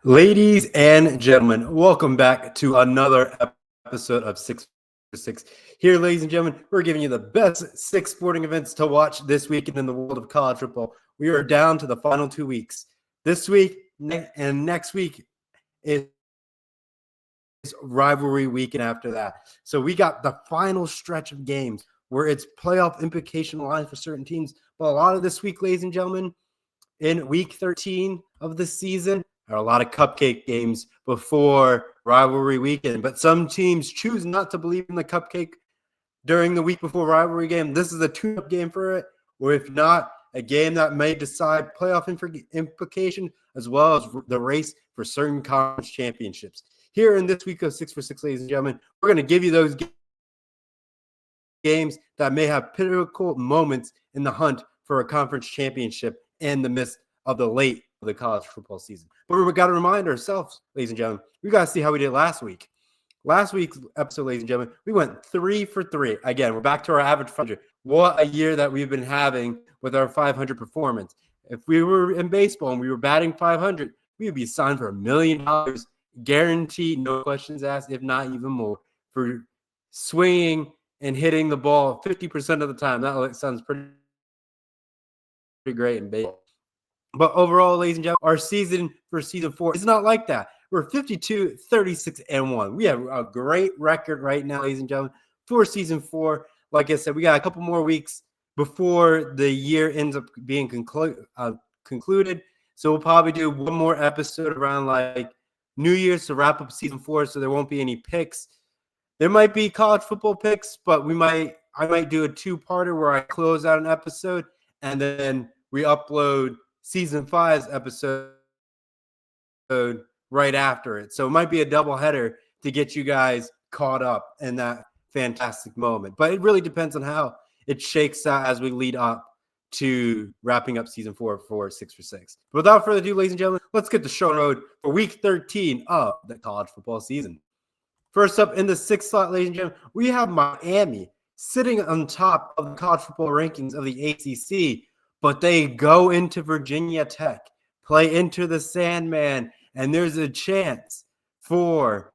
Ladies and gentlemen, welcome back to another episode of 6 for 6. Here, ladies and gentlemen, we're giving you the best 6 sporting events to watch this weekend in the world of college football. We are down to the final 2 weeks. This week and next week is rivalry weekend after that. So we got the final stretch of games where it's playoff implication lines for certain teams. But a lot of this week, ladies and gentlemen, in week 13 of the season, there are a lot of cupcake games before rivalry weekend. But some teams choose not to believe in the cupcake during the week before rivalry game. This is a tune-up game for it, or if not, a game that may decide playoff implication as well as the race for certain conference championships. Here in this week of 6 for 6, ladies and gentlemen, we're going to give you those games that may have pivotal moments in the hunt for a conference championship in the midst of the college football season. But we got to remind ourselves, ladies and gentlemen, we got to see how we did last week. Last week's episode, ladies and gentlemen, we went 3 for 3. Again, we're back to our average 500. What a year that we've been having with our 500 performance. If we were in baseball and we were batting 500, we would be signed for $1 million, guaranteed, no questions asked, if not even more, for swinging and hitting the ball 50% of the time. That sounds pretty great in baseball. But overall, ladies and gentlemen, our season for season 4 is not like that. We're 52, 36, and 1. We have a great record right now, ladies and gentlemen, for season 4. Like I said, we got a couple more weeks before the year ends up being concluded. So we'll probably do one more episode around like New Year's to wrap up season 4, so there won't be any picks. There might be college football picks, but I might do a 2-parter where I close out an episode and then we upload season 5's episode right after it. So it might be a double header to get you guys caught up in that fantastic moment. But it really depends on how it shakes out as we lead up to wrapping up season 4 for 6 for 6. But without further ado, ladies and gentlemen, let's get the show on the road for week 13 of the college football season. First up in the 6th slot, ladies and gentlemen, we have Miami sitting on top of the college football rankings of the ACC, but they go into Virginia Tech, play into the Sandman, and there's a chance for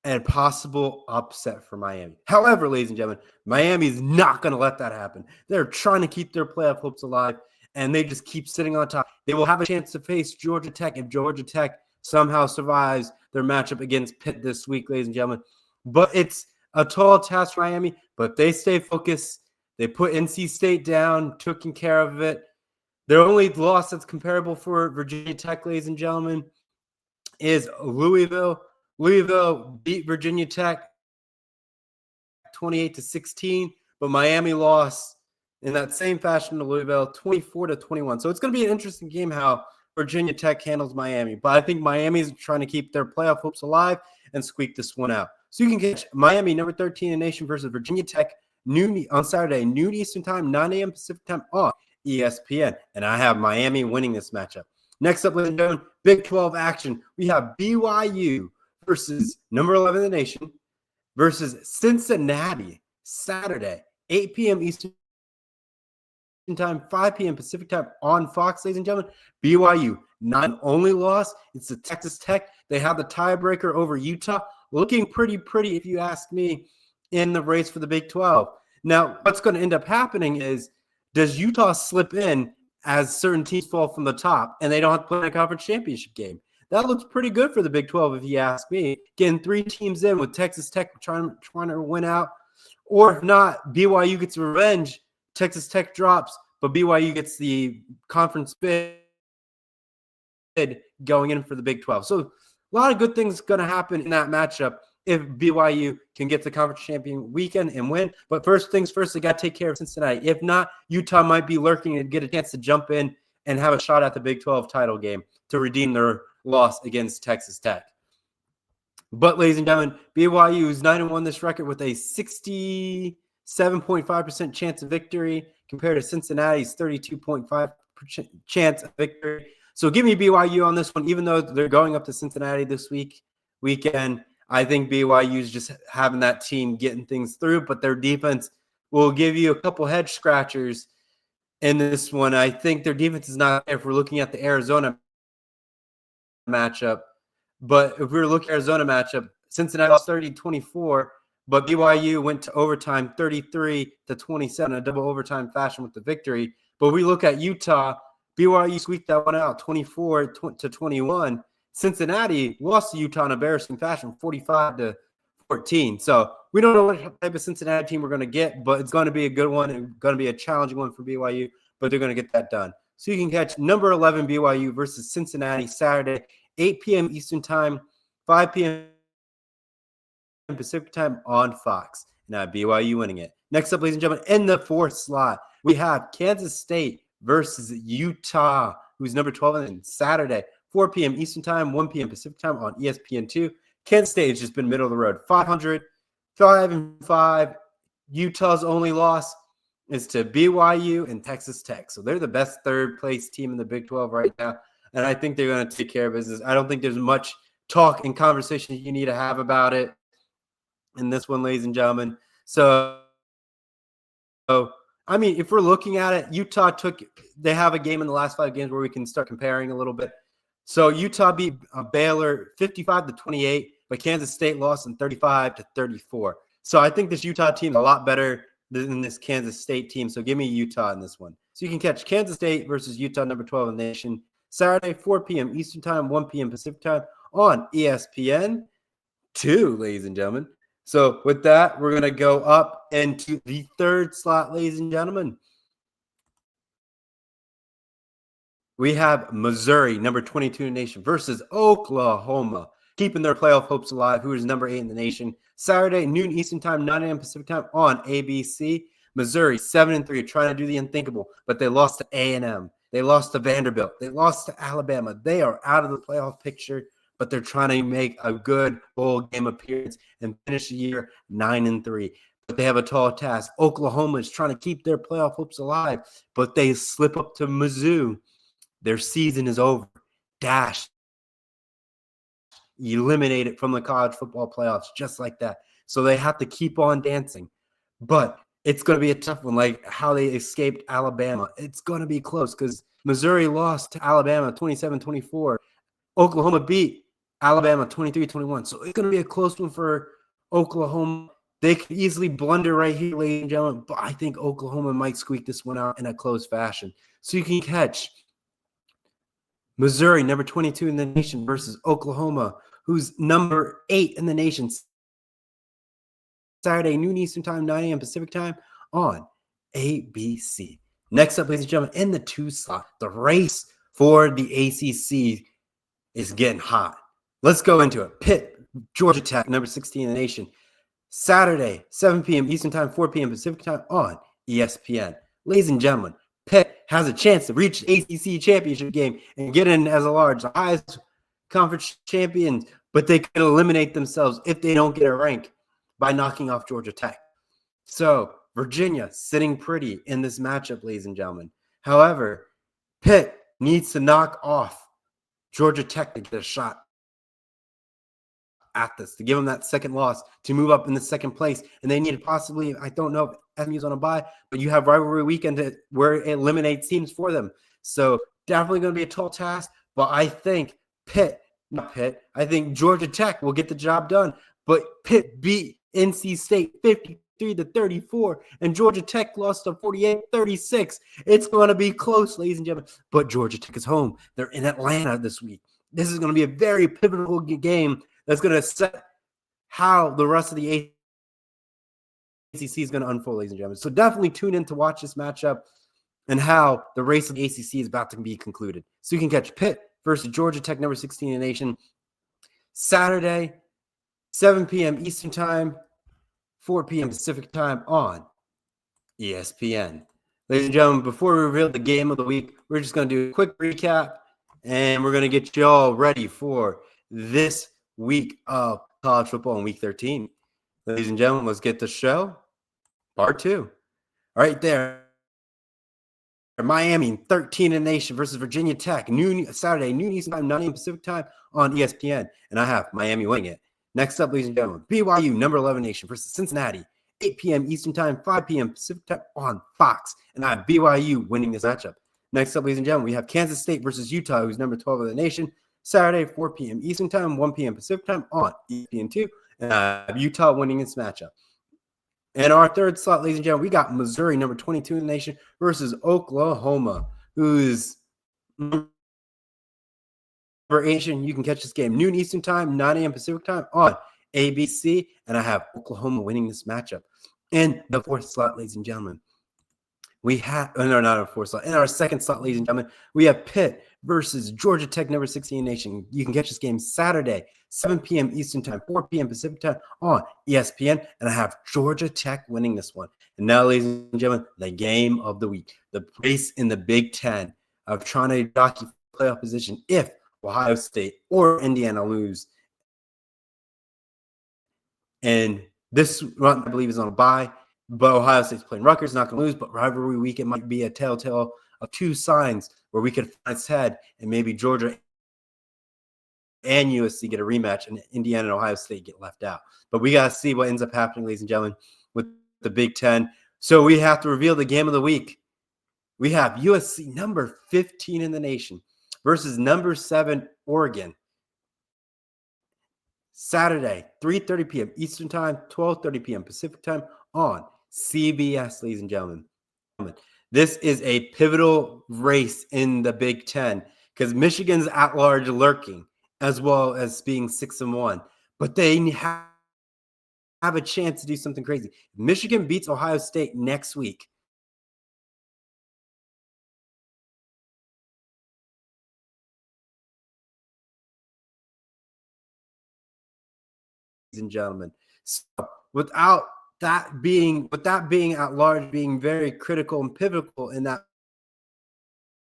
a possible upset for Miami. However, ladies and gentlemen, Miami is not going to let that happen. They're trying to keep their playoff hopes alive, and they just keep sitting on top. They will have a chance to face Georgia Tech if Georgia Tech somehow survives their matchup against Pitt this week, ladies and gentlemen. But it's a tall task for Miami, but they stay focused. They put NC State down, taking care of it. Their only loss that's comparable for Virginia Tech, ladies and gentlemen, is Louisville. Louisville beat Virginia Tech 28-16, but Miami lost in that same fashion to Louisville 24-21. So it's going to be an interesting game how Virginia Tech handles Miami. But I think Miami's trying to keep their playoff hopes alive and squeak this one out. So you can catch Miami, number 13 in the nation, versus Virginia Tech noon on Saturday, noon Eastern time, 9 a.m. Pacific time on ESPN. And I have Miami winning this matchup. Next up, ladies and gentlemen, Big 12 action. We have BYU versus number 11 in the nation versus Cincinnati, Saturday, 8 p.m. Eastern time, 5 p.m. Pacific time on Fox, ladies and gentlemen. BYU, not only loss, it's the Texas Tech. They have the tiebreaker over Utah. Looking pretty, if you ask me, in the race for the Big 12. Now, what's going to end up happening is, does Utah slip in as certain teams fall from the top and they don't have to play in a conference championship game? That looks pretty good for the Big 12, if you ask me. Getting 3 teams in with Texas Tech trying to win out. Or if not, BYU gets revenge. Texas Tech drops, but BYU gets the conference bid going in for the Big 12. So a lot of good things going to happen in that matchup if BYU can get the conference champion weekend and win. But first things first, they got to take care of Cincinnati. If not, Utah might be lurking and get a chance to jump in and have a shot at the Big 12 title game to redeem their loss against Texas Tech. But, ladies and gentlemen, BYU is 9-1 this record with a 67.5% chance of victory compared to Cincinnati's 32.5% chance of victory. So give me BYU on this one, even though they're going up to Cincinnati this weekend. I think BYU is just having that team getting things through, but their defense will give you a couple head scratchers in this one. I think their defense is not there if we're looking at the Arizona matchup. But if we were looking at Arizona matchup, Cincinnati lost 30-24, but BYU went to overtime 33-27, a double overtime fashion with the victory. But we look at Utah, BYU squeaked that one out 24-21. Cincinnati lost to Utah in embarrassing fashion 45-14. So we don't know what type of Cincinnati team we're going to get, but it's going to be a good one and going to be a challenging one for BYU, but they're going to get that done. So you can catch number 11 BYU versus Cincinnati Saturday, 8 p.m. Eastern Time, 5 p.m. Pacific Time on Fox. Now BYU winning it. Next up, ladies and gentlemen, in the fourth slot, we have Kansas State versus Utah, who's number 12, and Saturday, 4 p.m. Eastern Time, 1 p.m. Pacific Time on ESPN2. Kansas State has just been middle of the road, 500-5. Utah's only loss is to BYU and Texas Tech. So they're the best third-place team in the Big 12 right now, and I think they're going to take care of business. I don't think there's much talk and conversation you need to have about it in this one, ladies and gentlemen. So, I mean, if we're looking at it, they have a game in the last 5 games where we can start comparing a little bit. So Utah beat Baylor 55-28, but Kansas State lost in 35-34. So I think this Utah team is a lot better than this Kansas State team. So give me Utah in this one. So you can catch Kansas State versus Utah, number 12 in the nation, Saturday, 4 p.m. Eastern Time, 1 p.m. Pacific Time on ESPN2, ladies and gentlemen. So with that, we're going to go up into the third slot, ladies and gentlemen. We have Missouri, number 22 in the nation, versus Oklahoma, keeping their playoff hopes alive, who is number 8 in the nation. Saturday, noon Eastern Time, 9 a.m. Pacific Time on ABC. Missouri, 7-3, trying to do the unthinkable, but they lost to A&M. They lost to Vanderbilt. They lost to Alabama. They are out of the playoff picture, but they're trying to make a good bowl game appearance and finish the year 9-3. But they have a tall task. Oklahoma is trying to keep their playoff hopes alive, but they slip up to Mizzou. Their season is over. Dashed. Eliminated from the college football playoffs just like that. So they have to keep on dancing. But it's going to be a tough one, like how they escaped Alabama. It's going to be close because Missouri lost to Alabama 27-24. Oklahoma beat Alabama 23-21. So it's going to be a close one for Oklahoma. They could easily blunder right here, ladies and gentlemen, but I think Oklahoma might squeak this one out in a close fashion. So you can catch Missouri, number 22 in the nation, versus Oklahoma, who's number 8 in the nation. Saturday, noon Eastern Time, 9 a.m. Pacific Time on ABC. Next up, ladies and gentlemen, in the 2 slot, the race for the ACC is getting hot. Let's go into it. Pitt, Georgia Tech, number 16 in the nation. Saturday, 7 p.m. Eastern Time, 4 p.m. Pacific Time on ESPN. Ladies and gentlemen, Pitt has a chance to reach the ACC championship game and get in as a large, the highest conference champions, but they can eliminate themselves if they don't get a rank by knocking off Georgia Tech. So Virginia sitting pretty in this matchup, ladies and gentlemen. However, Pitt needs to knock off Georgia Tech to get a shot at this, to give them that second loss, to move up in the second place. And they need to possibly, I don't know if SMU's on a bye, but you have rivalry weekend where it eliminates teams for them. So definitely going to be a tall task, but I think I think Georgia Tech will get the job done. But Pitt beat NC State 53-34, and Georgia Tech lost to 48-36. It's going to be close, ladies and gentlemen. But Georgia Tech is home. They're in Atlanta this week. This is going to be a very pivotal game that's going to set how the rest of the ACC is going to unfold, ladies and gentlemen. So definitely tune in to watch this matchup and how the race of the ACC is about to be concluded. So you can catch Pitt versus Georgia Tech, number 16 in the nation, Saturday, 7 p.m. Eastern Time, 4 p.m. Pacific Time on ESPN. Ladies and gentlemen, before we reveal the game of the week, we're just going to do a quick recap, and we're going to get you all ready for this week of college football in Week 13. Ladies and gentlemen, let's get the show. Part 2. Right there. Miami, 13 in the nation versus Virginia Tech, Saturday, noon Eastern Time, 9 a.m. Pacific Time on ESPN. And I have Miami winning it. Next up, ladies and gentlemen, BYU, number 11 nation versus Cincinnati, 8 p.m. Eastern Time, 5 p.m. Pacific Time on Fox. And I have BYU winning this matchup. Next up, ladies and gentlemen, we have Kansas State versus Utah, who's number 12 of the nation. Saturday, 4 p.m. Eastern Time, 1 p.m. Pacific Time on ESPN2. And I have Utah winning this matchup. And our third slot, ladies and gentlemen, we got Missouri, number 22 in the nation, versus Oklahoma, who's number 8. You can catch this game noon Eastern Time, 9 a.m. Pacific Time on ABC. And I have Oklahoma winning this matchup. And the fourth slot, ladies and gentlemen, we have not our fourth slot. In our second slot, ladies and gentlemen, we have Pitt versus Georgia Tech, number 16 nation. You can catch this game Saturday, 7 p.m. Eastern Time, 4 p.m. Pacific Time on ESPN. And I have Georgia Tech winning this one. And now, ladies and gentlemen, the game of the week, the race in the Big Ten of trying to jockey playoff position if Ohio State or Indiana lose. And this run, I believe, is on a bye. But Ohio State's playing Rutgers, not going to lose. But rivalry week, it might be a telltale of two signs where we could find its head and maybe Georgia and USC get a rematch and Indiana and Ohio State get left out. But we got to see what ends up happening, ladies and gentlemen, with the Big Ten. So we have to reveal the game of the week. We have USC, number 15 in the nation, versus number 7 Oregon. Saturday, 3:30 p.m. Eastern Time, 12:30 p.m. Pacific Time on CBS, ladies and gentlemen. This is a pivotal race in the Big Ten because Michigan's at large lurking as well as being 6-1, but they have a chance to do something crazy. If Michigan beats Ohio State next week, ladies and gentlemen. So without that being at large being very critical and pivotal in that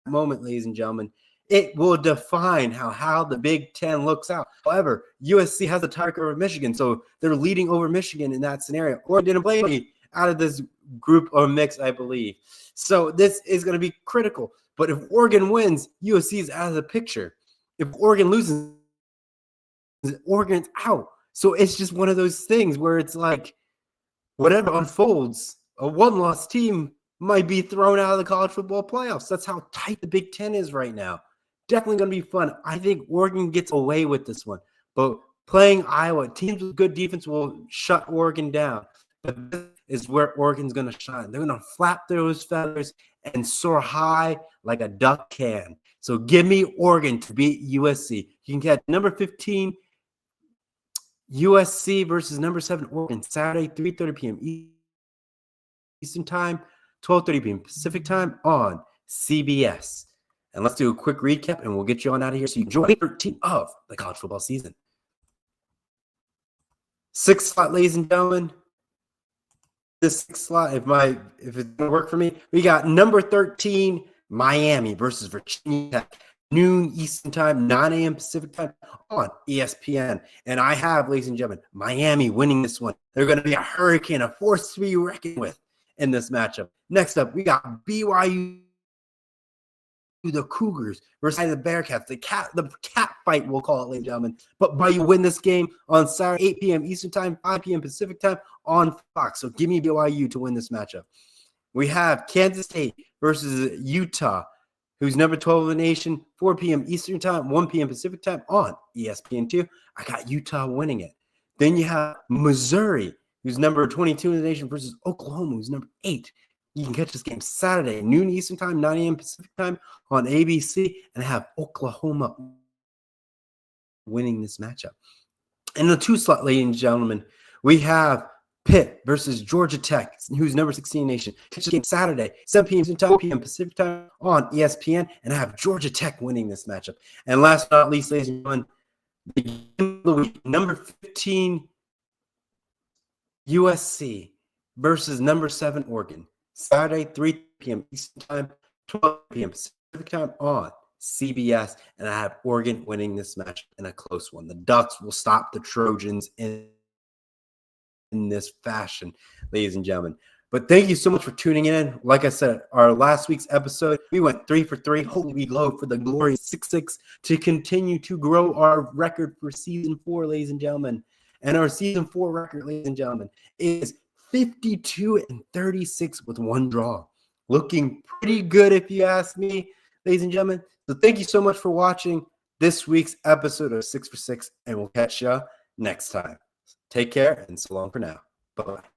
moment, ladies and gentlemen, it will define how the Big Ten looks out. However, USC has a tiebreaker over Michigan, so they're leading over Michigan in that scenario. Oregon didn't play any out of this group or mix, I believe. So this is going to be critical. But if Oregon wins, USC is out of the picture. If Oregon loses, Oregon's out. So it's just one of those things where it's like, whatever unfolds, a one-loss team might be thrown out of the college football playoffs. That's how tight the Big Ten is right now. Definitely going to be fun. I think Oregon gets away with this one. But playing Iowa, teams with good defense will shut Oregon down. But this is where Oregon's going to shine. They're going to flap those feathers and soar high like a duck can. So give me Oregon to beat USC. You can catch number 15 USC versus number 7 Oregon, Saturday, 3:30 p.m. Eastern Time, 12:30 p.m. Pacific Time on CBS. And let's do a quick recap, and we'll get you on out of here so you can join 13 of the college football season. 6th slot, ladies and gentlemen. This 6th slot, if it's going to work for me, we got number 13 Miami versus Virginia Tech. Noon Eastern Time, 9 a.m. Pacific Time on ESPN. And I have, ladies and gentlemen, Miami winning this one. They're going to be a hurricane, a force to be reckoned with in this matchup. Next up, we got BYU, the Cougars versus the Bearcats. The cat fight, we'll call it, ladies and gentlemen. But BYU win this game on Saturday, 8 p.m. Eastern Time, 5 p.m. Pacific Time on Fox. So give me BYU to win this matchup. We have Kansas State versus Utah, who's number 12 in the nation, 4 p.m. Eastern Time, 1 p.m. Pacific Time on ESPN2. I got Utah winning it. Then you have Missouri, who's number 22 in the nation, versus Oklahoma, who's number 8. You can catch this game Saturday, noon Eastern Time, 9 a.m. Pacific Time on ABC, and have Oklahoma winning this matchup. In the 2 slot, ladies and gentlemen, we have Pitt versus Georgia Tech, who's number 16 nation. Catch the game Saturday, 7 p.m. Eastern Time, 10 p.m. Pacific Time on ESPN, and I have Georgia Tech winning this matchup. And last but not least, ladies and gentlemen, the game of the week, number 15 USC versus number 7 Oregon. Saturday, 3 p.m. Eastern Time, 12 p.m. Pacific Time on CBS, and I have Oregon winning this match in a close one. The Ducks will stop the Trojans in this fashion, ladies and gentlemen. But thank you so much for tuning in. Like I said, our last week's episode, we went 3 for 3. Holy we glow for the glorious 6-6 to continue to grow our record for season 4, ladies and gentlemen. And our season 4 record, ladies and gentlemen, is 52-36 with one draw. Looking pretty good if you ask me, ladies and gentlemen. So thank you so much for watching this week's episode of 6 for 6, and we'll catch you next time. Take care, and so long for now. Bye-bye.